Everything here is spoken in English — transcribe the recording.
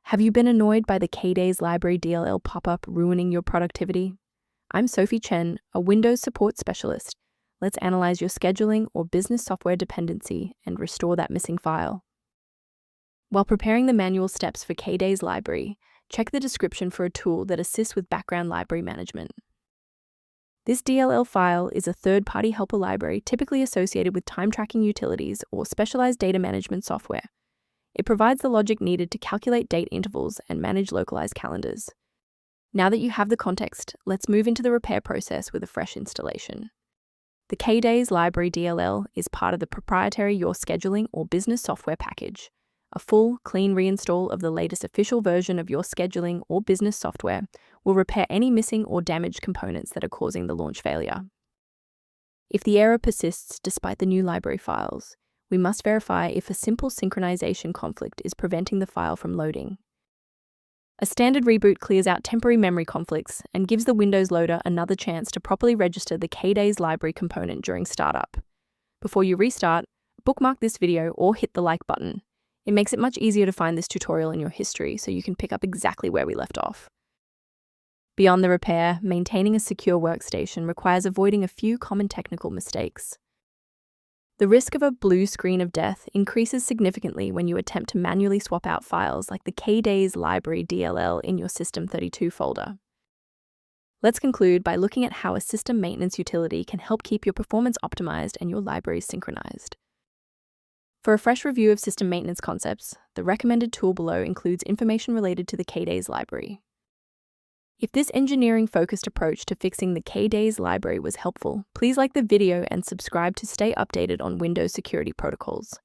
Have you been annoyed by the Kdays Library DLL pop-up ruining your productivity? I'm Sophie Chen, a Windows support specialist. Let's analyze your scheduling or business software dependency and restore that missing file. While preparing the manual steps for Kdays Library, check the description for a tool that assists with background library management. This DLL file is a third-party helper library typically associated with time-tracking utilities or specialized data management software. It provides the logic needed to calculate date intervals and manage localized calendars. Now that you have the context, let's move into the repair process with a fresh installation. The Kdays Library DLL is part of the proprietary Your Scheduling or Business software package. A full, clean reinstall of the latest official version of Your Scheduling or Business software will repair any missing or damaged components that are causing the launch failure. If the error persists despite the new library files, we must verify if a simple synchronization conflict is preventing the file from loading. A standard reboot clears out temporary memory conflicts and gives the Windows loader another chance to properly register the Kdays library component during startup. Before you restart, bookmark this video or hit the like button. It makes it much easier to find this tutorial in your history so you can pick up exactly where we left off. Beyond the repair, maintaining a secure workstation requires avoiding a few common technical mistakes. The risk of a blue screen of death increases significantly when you attempt to manually swap out files like the Kdays Library DLL in your System32 folder. Let's conclude by looking at how a system maintenance utility can help keep your performance optimized and your libraries synchronized. For a fresh review of system maintenance concepts, the recommended tool below includes information related to the Kdays library. If this engineering-focused approach to fixing the Kdays library was helpful, please like the video and subscribe to stay updated on Windows security protocols.